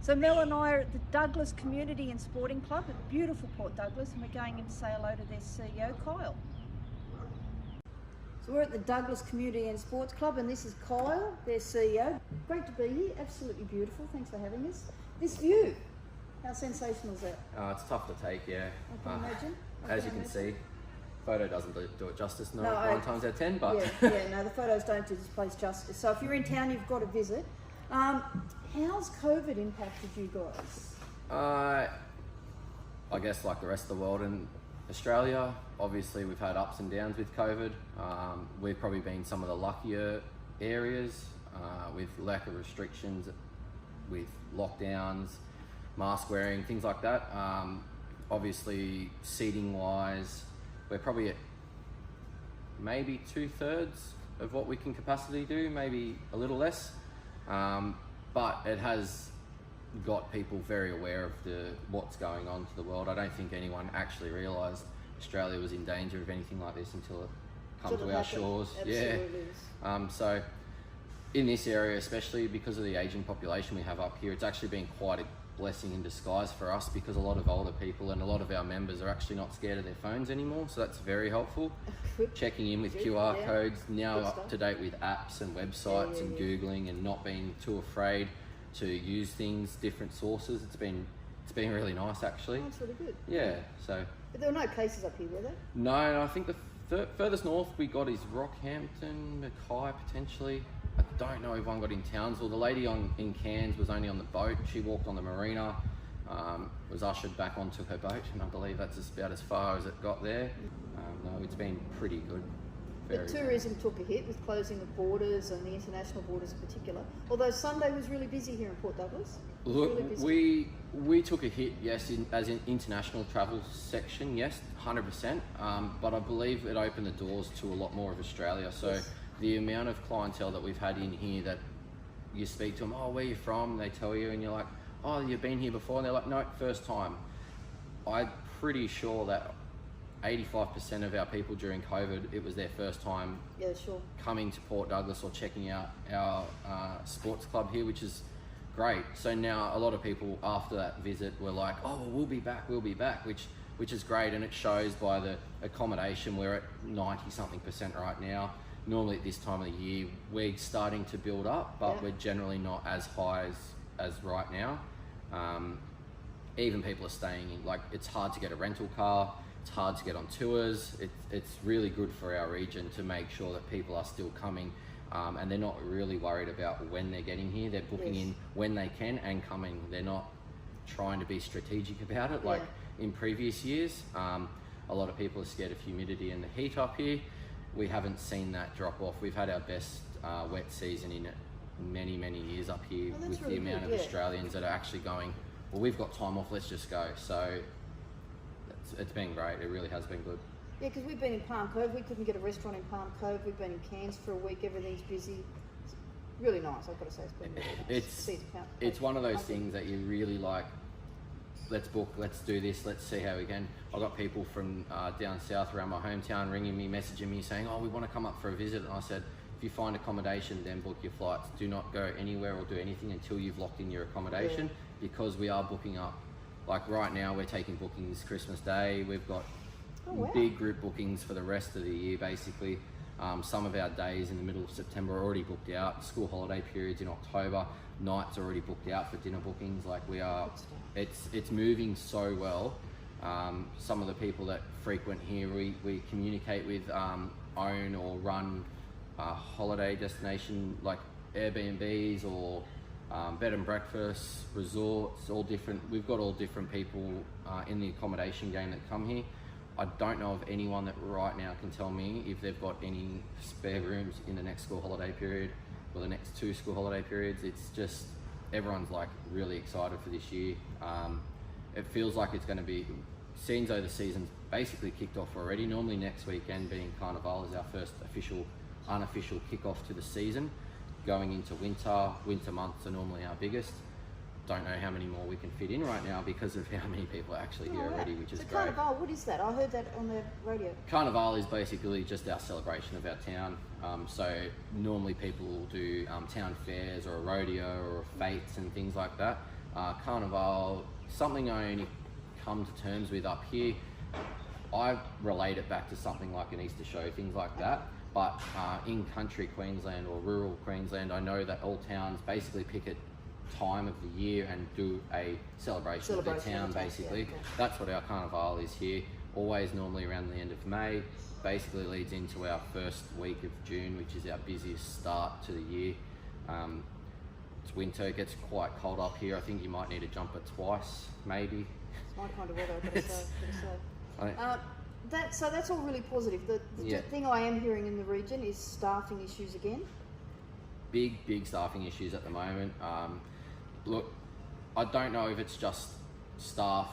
So Mel and I are at the Douglas Community and Sporting Club at beautiful Port Douglas, and we're going in to say hello to their CEO, Kyle. So we're at the Douglas Community and Sports Club, and this is Kyle, their CEO. Great to be here, absolutely beautiful, thanks for having us. This view, how sensational is that? It's tough to take, yeah. I can imagine. As you can see, photo doesn't do it justice, No, 9 times out of 10, but... no, the photos don't do this place justice. So if you're in town, you've got to visit. How's COVID impacted you guys? I guess like the rest of the world in Australia, obviously we've had ups and downs with COVID. We've probably been some of the luckier areas with lack of restrictions, with lockdowns, mask wearing, things like that. Obviously seating wise, we're probably at maybe 2/3 of what we can capacity do, maybe a little less. But it has got people very aware of what's going on to the world. I don't think anyone actually realised Australia was in danger of anything like this until it come to our shores. Absolutely. Yeah. So in this area, especially because of the ageing population we have up here, it's actually been quite a blessing in disguise for us, because a lot of older people and a lot of our members are actually not scared of their phones anymore, so that's very helpful. Checking in with QR codes, now up to date with apps and websites and Googling, and not being too afraid to use things, different sources. It's been really nice, actually. Oh, that's really good. Yeah, so... But there were no cases up here, were there? No, I think the furthest north we got is Rockhampton, Mackay potentially. I don't know if one got in Townsville. The lady in Cairns was only on the boat. She walked on the marina, was ushered back onto her boat, and I believe that's about as far as it got there. No, it's been pretty good. But tourism took a hit with closing of borders, and the international borders in particular. Although Sunday was really busy here in Port Douglas. Look, we took a hit, yes, as in international travel section, yes, 100%. But I believe it opened the doors to a lot more of Australia. So. Yes. The amount of clientele that we've had in here, that you speak to them, oh, where you from? They tell you, and you're like, oh, you've been here before? And they're like, no, first time. I'm pretty sure that 85% of our people during COVID, it was their first time coming to Port Douglas or checking out our sports club here, which is great. So now a lot of people after that visit were like, oh, well, we'll be back, which is great. And it shows by the accommodation. We're at 90-something% right now. Normally at this time of the year, we're starting to build up, but we're generally not as high as right now. Even people are staying in, like, it's hard to get a rental car, it's hard to get on tours. It's really good for our region to make sure that people are still coming, and they're not really worried about when they're getting here. They're booking in when they can and coming. They're not trying to be strategic about it like in previous years. A lot of people are scared of humidity and the heat up here. We haven't seen that drop off. We've had our best wet season in many years up here, with really the amount of Australians that are actually going, well, we've got time off, let's just go. So it's been great. It really has been good. Yeah, because we've been in Palm Cove. We couldn't get a restaurant in Palm Cove. We've been in Cairns for a week. Everything's busy. It's really nice, I've got to say. It's been really nice. It's one of those things that you really like. Let's book, let's do this, let's see how we can. I got people from down south around my hometown ringing me, messaging me saying, oh, we want to come up for a visit. And I said, if you find accommodation, then book your flights. Do not go anywhere or do anything until you've locked in your accommodation, because we are booking up. Like right now, we're taking bookings Christmas Day. We've got big group bookings for the rest of the year, basically. Some of our days in the middle of September are already booked out. School holiday periods in October, nights are already booked out for dinner bookings. Like we are, it's moving so well. Some of the people that frequent here, we communicate with, own or run holiday destination like Airbnbs or bed and breakfast, resorts, all different. We've got all different people in the accommodation game that come here. I don't know of anyone that right now can tell me if they've got any spare rooms in the next school holiday period or the next 2 school holiday periods. It's just, everyone's like really excited for this year. It feels like it's going to be, seems though the season's basically kicked off already. Normally next weekend, being Carnival, is our first unofficial kickoff to the season. Going into winter months are normally our biggest. Don't know how many more we can fit in right now because of how many people are actually here already, which is great. Carnival, what is that? I heard that on the radio. Carnival is basically just our celebration of our town. So normally people will do town fairs or a rodeo or fetes and things like that. Carnival, something I only come to terms with up here. I relate it back to something like an Easter show, things like that. But in country Queensland or rural Queensland, I know that all towns basically pick a time of the year and do a celebration of the town, basically. Yeah, okay. That's what our Carnival is here. Always normally around the end of May. Basically leads into our first week of June, which is our busiest start to the year. It's winter, it gets quite cold up here. I think you might need a jumper twice, maybe. It's my kind of weather, I've got to say. So that's all really positive. The thing I am hearing in the region is staffing issues again. Big staffing issues at the moment. Look, I don't know if it's just staff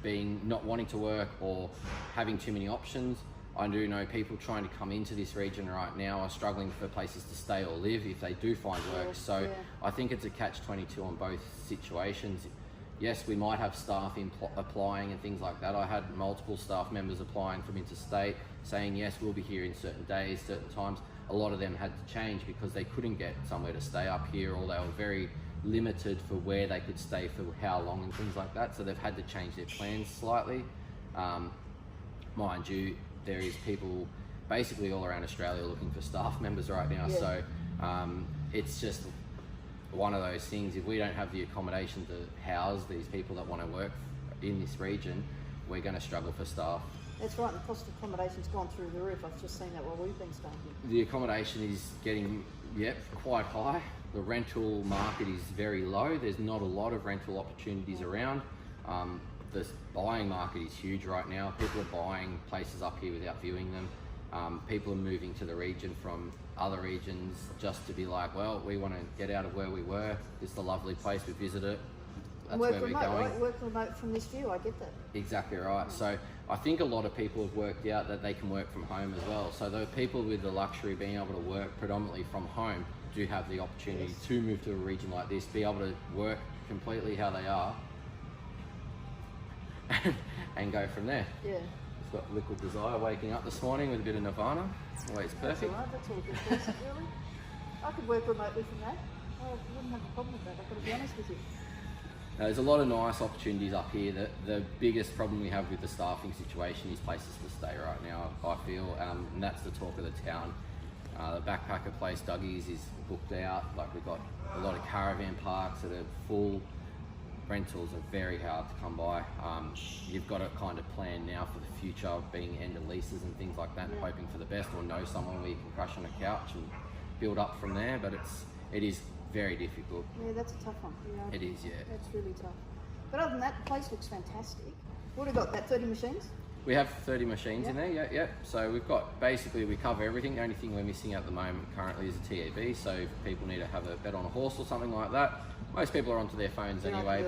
not wanting to work or having too many options. I do know people trying to come into this region right now are struggling for places to stay or live if they do find work. So I think it's a catch-22 on both situations. Yes, we might have staff applying and things like that. I had multiple staff members applying from interstate saying, yes, we'll be here in certain days, certain times. A lot of them had to change because they couldn't get somewhere to stay up here, or they were very limited for where they could stay for how long and things like that. So they've had to change their plans slightly. Mind you, there is people basically all around Australia looking for staff members right now. Yeah. So it's just one of those things. If we don't have the accommodation to house these people that want to work in this region, we're going to struggle for staff. That's right, the cost of accommodation's gone through the roof. I've just seen that while we've been staying here. The accommodation is getting, quite high. The rental market is very low. There's not a lot of rental opportunities around. The buying market is huge right now. People are buying places up here without viewing them. People are moving to the region from other regions just to be like, well, we want to get out of where we were. It's a lovely place, we visit it. That's work where remote, we're going. Right? Work remote from this view, I get that. Exactly right. So I think a lot of people have worked out that they can work from home as well. So the people with the luxury of being able to work predominantly from home do have the opportunity to move to a region like this, be able to work completely how they are and go from there. Yeah. It's got Liquid Desire waking up this morning with a bit of Nirvana. Always perfect. That's all good, really. I could work remotely from that. I wouldn't have a problem with that, I've got to be honest with you. There's a lot of nice opportunities up here. The biggest problem we have with the staffing situation is places to stay right now, I feel, and that's the talk of the town. The backpacker place, Dougie's, is booked out. Like, we've got a lot of caravan parks that are full. Rentals are very hard to come by. You've got to kind of plan now for the future, being end of leases and things like that, and hoping for the best, or know someone where you can crash on a couch and build up from there. But it is very difficult. Yeah, that's a tough one. It is, yeah. That's really tough. But other than that, the place looks fantastic. What have we got, that 30 machines? We have 30 machines in there, yeah. So we've got, basically we cover everything. The only thing we're missing at the moment currently is a TAB. So if people need to have a bet on a horse or something like that, most people are onto their phones anyway.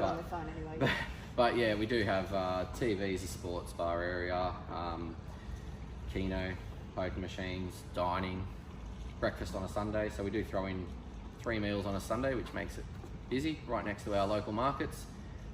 But yeah, we do have TVs, a sports bar area, keno, poker machines, dining, breakfast on a Sunday. So we do throw in 3 meals on a Sunday, which makes it busy, right next to our local markets.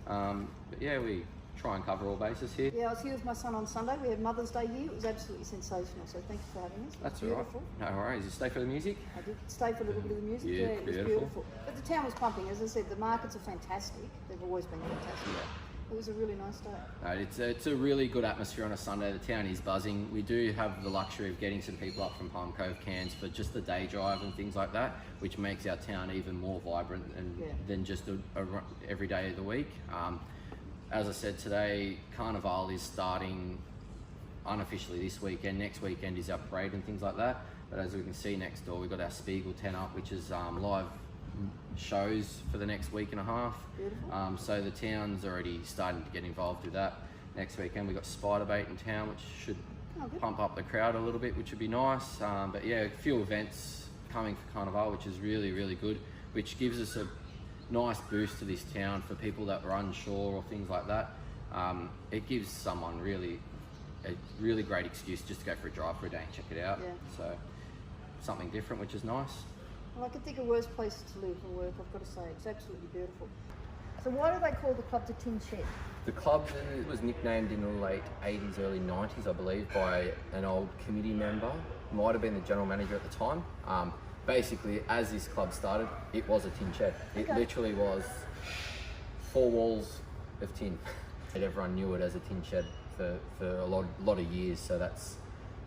But yeah, we try and cover all bases here. Yeah, I was here with my son on Sunday. We had Mother's Day here. It was absolutely sensational. So thank you for having us. That's all right. No worries. You stay for the music? I did stay for a little bit of the music. Yeah, it was beautiful. But the town was pumping. As I said, the markets are fantastic. They've always been fantastic. Yeah. It was a really nice day. No, it's a really good atmosphere on a Sunday. The town is buzzing. We do have the luxury of getting some people up from Palm Cove, Cairns for just the day drive and things like that, which makes our town even more vibrant than just every day of the week. As I said today, Carnival is starting unofficially this weekend. Next weekend is our parade and things like that. But as we can see next door, we've got our Spiegel tent up, which is live shows for the next week and a half. Beautiful. So the town's already starting to get involved with that. Next weekend we've got Spider Bait in town, which should pump up the crowd a little bit, which would be nice. But yeah, a few events coming for Carnival, which is really, really good, which gives us a nice boost to this town for people that were unsure or things like that. It gives someone a really great excuse just to go for a drive for a day and check it out. Yeah. So something different, which is nice. Well, I can think of worse places to live and work, I've got to say. It's absolutely beautiful. So why do they call the club the Tin Shed? The club was nicknamed in the late 80s, early 90s, I believe, by an old committee member. Might have been the general manager at the time. Basically, as this club started, it was a tin shed. It literally was 4 walls of tin. And everyone knew it as a tin shed for a lot of years, so that's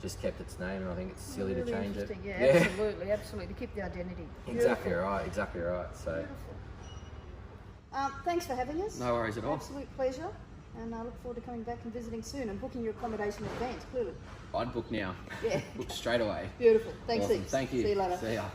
just kept its name, and I think it's silly Really to change it. interesting. Yeah, absolutely, to keep the identity. Exactly Beautiful. right. So Beautiful. Thanks for having us. No worries at all. Absolute pleasure, and I look forward to coming back and visiting soon and booking your accommodation in advance, clearly. I'd book now. Yeah. Book straight away. Beautiful. Thanks, Awesome. heaps. Thank you. See you later. See ya.